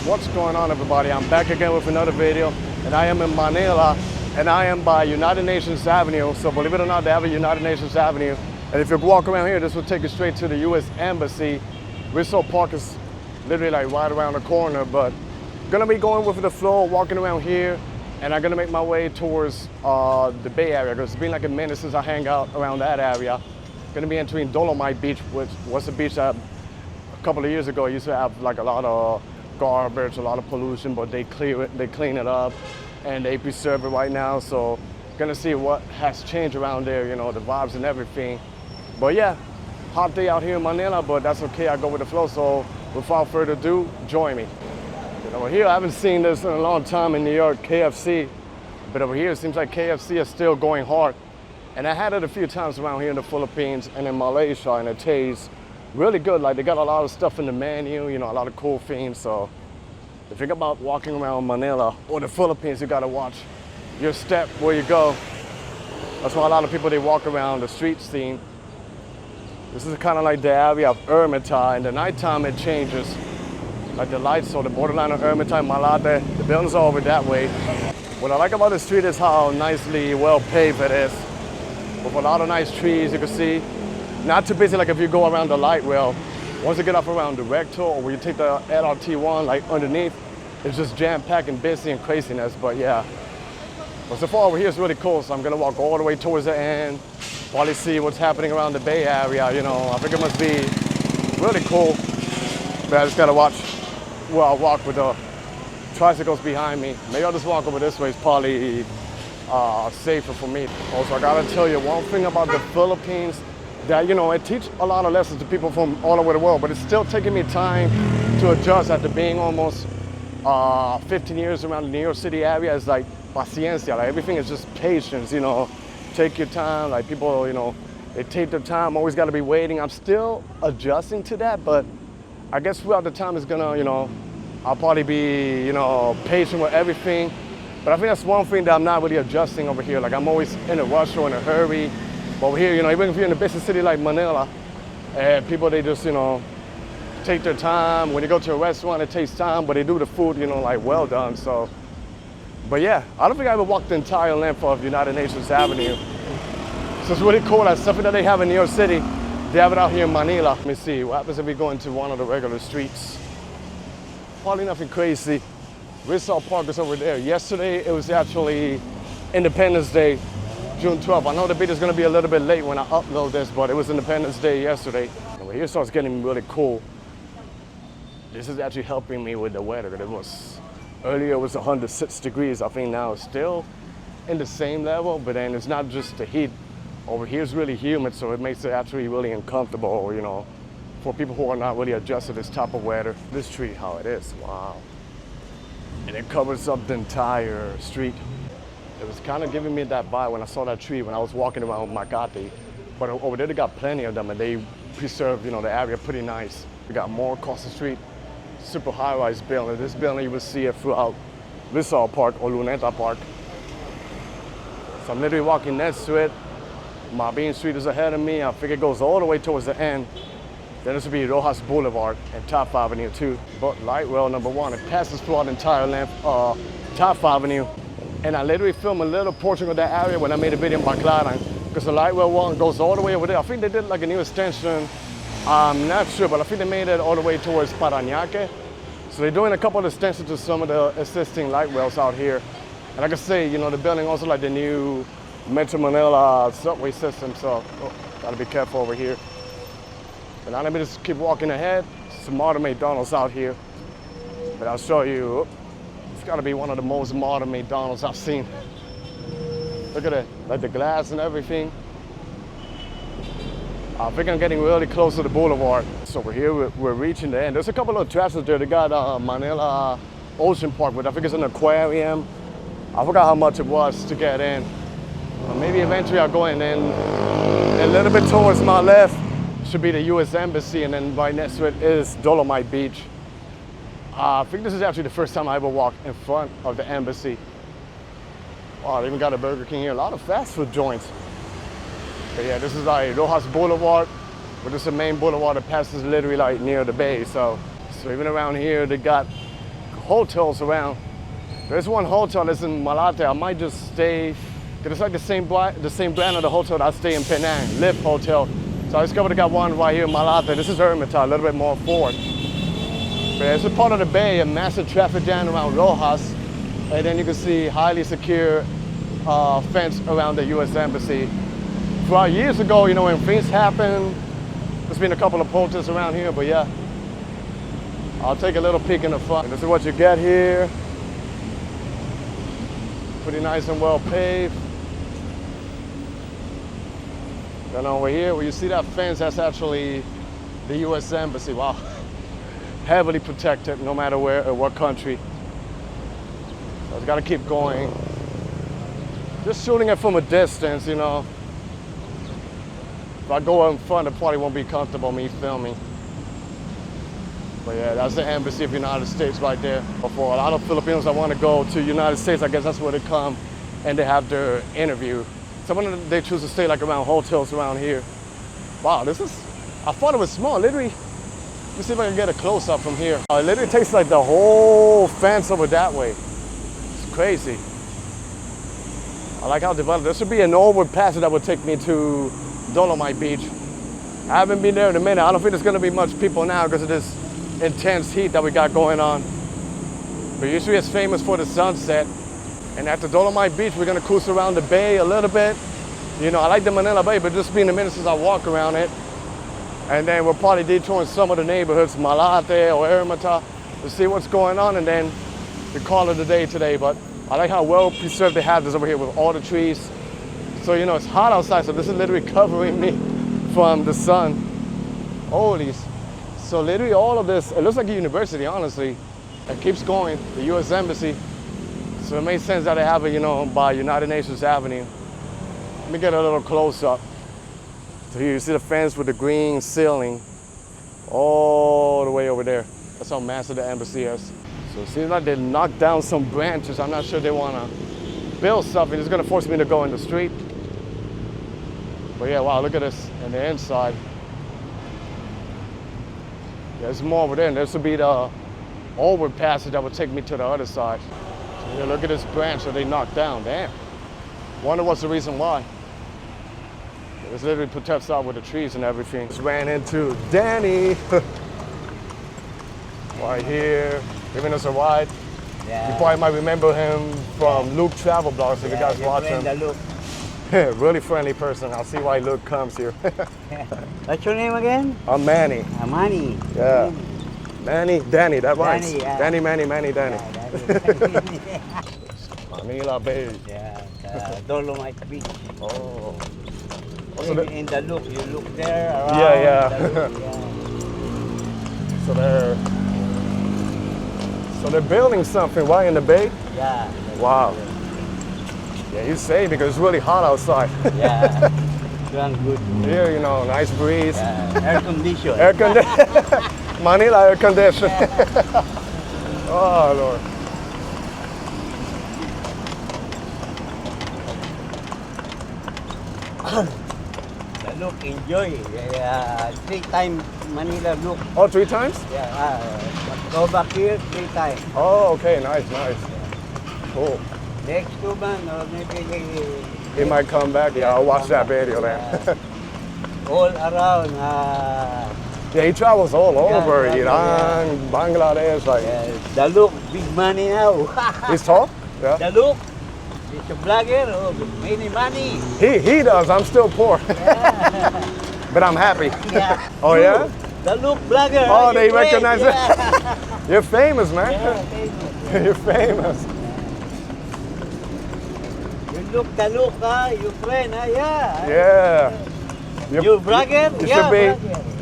What's going on, everybody? I'm back again with another video, and I am in Manila, and I am by United Nations Avenue. So believe it or not, they have a United Nations Avenue, and if you walk around here, this will take you straight to the U.S. Embassy. Rizzo Park is literally like right around the corner, but gonna be going with the flow, walking around here, and I'm gonna make my way towards the Bay Area, because it's been like a minute since I hang out around that area. Gonna be entering Dolomite Beach, which was a beach that a couple of years ago used to have like a lot of garbage, a lot of pollution, but they clean it up and they preserve it right now. So gonna see what has changed around there, you know, the vibes and everything. But yeah, hot day out here in Manila, but that's okay, I go with the flow. So without further ado, join me. Over here, I haven't seen this in a long time in New York, KFC. But over here, it seems like KFC is still going hard. And I had it a few times around here in the Philippines and in Malaysia, and it tastes really good. Like, they got a lot of stuff in the menu, you know, a lot of cool things. So if you think about walking around Manila or the Philippines, you gotta watch your step where you go. That's why a lot of people, they walk around the street scene. This is kind of like the area of Ermita. In the nighttime, it changes. Like the lights, so the borderline of Ermita, Malate, the buildings are over that way. What I like about the street is how nicely well paved it is. With a lot of nice trees, you can see. Not too busy like if you go around the light rail. Once you get up around the Recto, or when you take the LRT1, like underneath, it's just jam-packed and busy and craziness, but yeah. But so far over here, it's really cool, so I'm gonna walk all the way towards the end, probably see what's happening around the Bay Area, you know. I think it must be really cool, but I just gotta watch where I walk with the tricycles behind me. Maybe I'll just walk over this way, it's probably safer for me. Also, I gotta tell you one thing about the Philippines, that, you know, it teaches a lot of lessons to people from all over the world, but it's still taking me time to adjust after being almost 15 years around the New York City area. It's like paciencia, like everything is just patience, you know, take your time, like people, you know, they take their time, always gotta be waiting. I'm still adjusting to that, but I guess throughout the time it's gonna, you know, I'll probably be, you know, patient with everything. But I think that's one thing that I'm not really adjusting over here. Like, I'm always in a rush or in a hurry. But over here, you know, even if you're in a busy city like Manila, people, they just, you know, take their time. When you go to a restaurant, it takes time, but they do the food, you know, like well done. So, but yeah, I don't think I ever walked the entire length of United Nations Avenue. So it's really cool. That's something that they have in New York City. They have it out here in Manila. Let me see, what happens if we go into one of the regular streets? Probably nothing crazy. Rizzo Park is over there. Yesterday, it was actually Independence Day, June 12th. I know the video is gonna be a little bit late when I upload this, but it was Independence Day yesterday. Over here starts getting really cool. This is actually helping me with the weather. Earlier it was 106 degrees. I think now it's still in the same level, but then it's not just the heat. Over here is really humid, so it makes it actually really uncomfortable, you know, for people who are not really adjusted to this type of weather. This tree, how it is, wow. And it covers up the entire street. It was kind of giving me that vibe when I saw that tree when I was walking around Makati. But over there, they got plenty of them, and they preserve, you know, the area pretty nice. We got more across the street, super high-rise building. This building, you will see it throughout Rizzo Park or Luneta Park. So I'm literally walking next to it. Mabin Street is ahead of me. I think it goes all the way towards the end. Then this would be Rojas Boulevard and Top Avenue too. But light rail number one, it passes throughout the entire length of Top Avenue. And I literally filmed a little portion of that area when I made a video in Baclaran, because the light rail one goes all the way over there. I think they did like a new extension. I'm not sure, but I think they made it all the way towards Parañaque. So they're doing a couple of extensions to some of the existing light rails out here. And like I say, you know, the building also like the new Metro Manila subway system, so gotta be careful over here. But now let me just keep walking ahead. Some modern McDonald's out here. But I'll show you, it's gotta be one of the most modern McDonald's I've seen. Look at it, like the glass and everything. I think I'm getting really close to the boulevard. So over here, we're reaching the end. There's a couple of attractions there. They got Manila Ocean Park, but I think it's an aquarium. I forgot how much it was to get in. Maybe eventually I'll go in, and a little bit towards my left should be the U.S. Embassy, and then right next to it is Dolomite Beach. I think this is actually the first time I ever walked in front of the embassy. Wow, they even got a Burger King here. A lot of fast food joints. But yeah, this is like Rojas Boulevard, but this is the main boulevard that passes literally like near the bay. So even around here, they got hotels around. There's one hotel that's in Malate. I might just stay, because it's like the same brand of the hotel that I stay in Penang, Live Hotel. So I discovered I got one right here in Malate. This is Hermitage, a little bit more forward. But this is part of the bay, a massive traffic jam around Rojas. And then you can see highly secure fence around the U.S. Embassy. Throughout years ago, you know, when things happened, there's been a couple of protests around here, but yeah. I'll take a little peek in the front. This is what you get here. Pretty nice and well paved. Then over here, where you see that fence, that's actually the U.S. Embassy. Wow. Heavily protected, no matter where or what country. So I've got to keep going. Just shooting it from a distance, you know. If I go in front, it probably won't be comfortable me filming. But yeah, that's the Embassy of the United States right there. For a lot of Filipinos that want to go to the United States, I guess that's where they come and they have their interview. Some of them, they choose to stay like around hotels around here. Wow, this is, I thought it was small. Literally, let me see if I can get a close up from here. It literally takes like the whole fence over that way. It's crazy. I like how developed. There should be an overpass that would take me to Dolomite Beach. I haven't been there in a minute. I don't think there's gonna be much people now because of this intense heat that we got going on. But usually it's famous for the sunset. And at the Dolomite Beach, we're gonna cruise around the bay a little bit. You know, I like the Manila Bay, but just been a minute since I walk around it. And then we'll probably detour in some of the neighborhoods, Malate or Hermitage, to see what's going on, and then we call it a day today. But I like how well preserved they have this over here with all the trees. So, you know, it's hot outside, so this is literally covering me from the sun. Holy. So literally all of this, it looks like a university, honestly. It keeps going, the U.S. Embassy. So it makes sense that they have it, you know, by United Nations Avenue. Let me get a little close up. So here you see the fence with the green ceiling all the way over there. That's how massive the embassy is. So it seems like they knocked down some branches. I'm not sure they want to build something. It's going to force me to go in the street. But yeah, wow, look at this on the inside. There's more over there, and this will be the overpass that would take me to the other side. So yeah, look at this branch that they knocked down. Damn. Wonder what's the reason why. This literally protects out with the trees and everything. Just ran into Danny right here, giving us a ride. Yeah. You probably might remember him from Luke Travel Blogs if you guys watch him. Luke. Really friendly person. I'll see why Luke comes here. What's your name again? I'm Manny. Manny. Yeah. Manny, Danny, that rhymes. Danny, yeah. Danny, Manny, Danny. Yeah, Manila Bay. yeah, Dolomite Beach. Oh. In the look, you look there, around. Yeah. The look, yeah. So they're building something right in the bay? Yeah. Wow. Yeah, you say because it's really hot outside. Yeah. Doing good. Here, you know, nice breeze. Air condition. Air condition. Manila air condition. Oh, Lord. The look, enjoy. 3 times Manila look. Oh, 3 times? Yeah. Go back here 3 times. Oh, okay, nice. Cool. Next 2 months, or maybe He might come back. Yeah, I'll watch that video then. all around. Yeah, he travels all over, yeah, Iran, Bangladesh, like. The look, big money now. He's tall? Yeah. The look, he's a blogger, many money. He does, I'm still poor. Yeah. But I'm happy. Yeah. Oh, yeah? The look blogger. Oh, they Ukraine, recognize yeah. it? You're famous, man. Yeah, famous. You're famous. You look the look, Ukraine, yeah. Yeah. You blogger?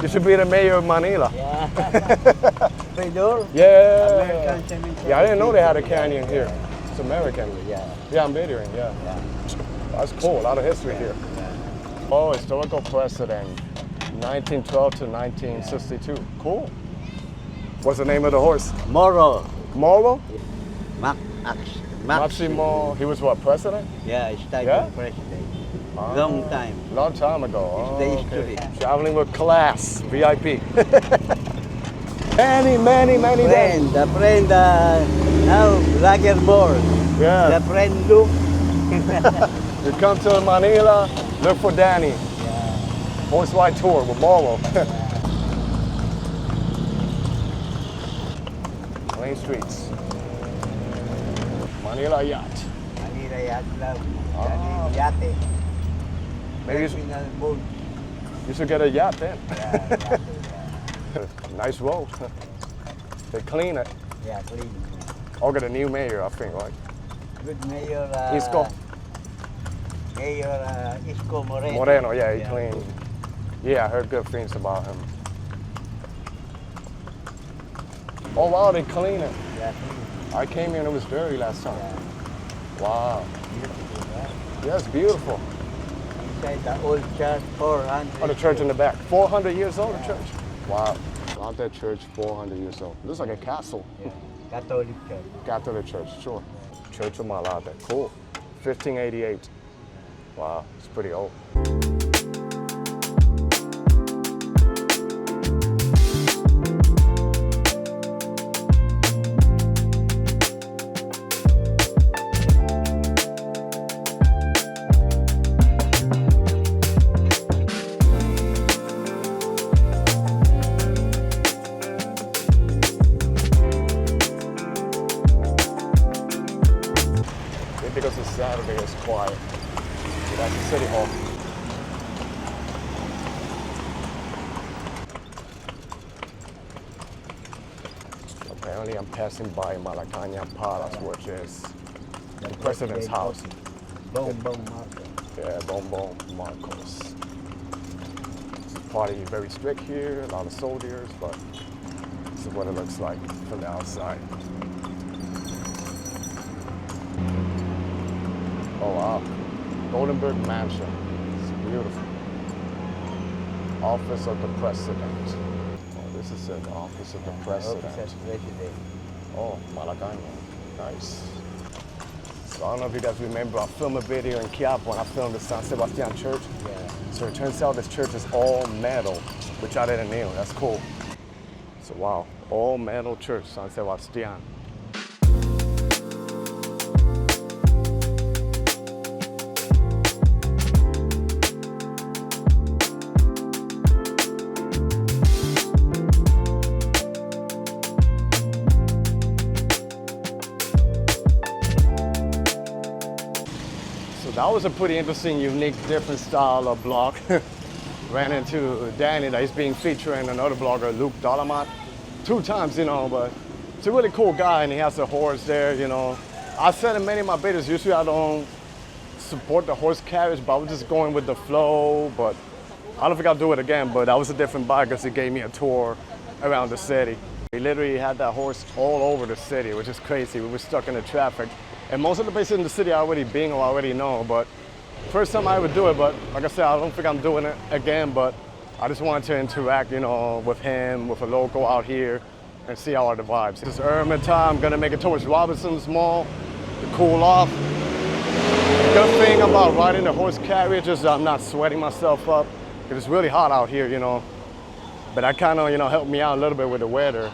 You should be the mayor of Manila. Yeah. Fedor? Yeah. American cemetery. Yeah, I didn't know they had a canyon here. It's American. Yeah. Yeah, I'm videoing, yeah. Yeah. That's cool, a lot of history here. Oh, historical precedent, 1912 to 1962. Cool. What's the name of the horse? Moro. Moro? Maximo. He was what, president? Yeah, he's type Yeah? of president. Ah, Long time. Long time ago. Oh, It's the history. Traveling with class, VIP. Many Danny. Friend, the friend now vlogger more. Yeah. The friend look. You come to Manila, look for Danny. Yeah. Horse ride tour with Marlo. Main streets. Manila yacht. Manila Yacht Club. Ah. Yate. Maybe Terminal boat. you should get a yacht then. Yeah, yate, Nice road. They clean it. yeah, clean. I'll get a new mayor, I think, right? Good Mayor. Isco. Mayor Isco Moreno. Moreno, yeah, he clean. Yeah, I heard good things about him. Oh wow, they clean it. Yeah, clean. I came here and it was dirty last time. Yeah. Wow. Beautiful, right? Yeah, it's beautiful. Inside the old church, 400. Oh, the church in the back. 400 years old, the church. Wow. Not that church, 400 years old. Looks like a castle. Yeah, Catholic church. Catholic church, sure. Church of Malata, cool. 1588. Wow, it's pretty old. Because it's Saturday, it's quiet. So that's the city hall. Apparently I'm passing by Malacañang Palace, which is the president's house. Bong Marcos. Yeah, Bon Marcos. Party very strict here, a lot of soldiers, but this is what it looks like from the outside. Oh wow, Goldenberg Mansion, it's beautiful. Office of the President. Oh, this is the Office of the President. Office of President. Oh, Malacañang, nice. So I don't know if you guys remember, I filmed a video in Quiapo when I filmed the San Sebastian Church. Yeah. So it turns out this church is all metal, which I didn't know, that's cool. So wow, all metal church, San Sebastian. That was a pretty interesting, unique, different style of blog. Ran into Danny that he's being featured in another blogger, Luke Dolomite, 2 times, you know, but it's a really cool guy and he has a horse there, you know. I said in many of my videos, usually I don't support the horse carriage, but I was just going with the flow, but I don't think I'll do it again, but that was a different buy because he gave me a tour around the city. He literally had that horse all over the city, which is crazy. We were stuck in the traffic. And most of the places in the city I already been or already know, but first time I would do it, but like I said, I don't think I'm doing it again, but I just wanted to interact, you know, with him, with a local out here, and see how are the vibes. It's Irma time, I'm gonna make it towards Robinson's Mall to cool off. Good thing about riding the horse carriage is I'm not sweating myself up, because it's really hot out here, you know. But that kind of, you know, helped me out a little bit with the weather.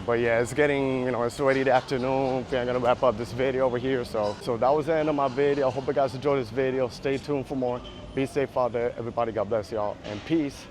But yeah, it's getting, you know, it's already the afternoon. I think I'm gonna wrap up this video over here. So that was the end of my video. I hope you guys enjoyed this video. Stay tuned for more. Be safe out there, everybody. God bless y'all, and peace.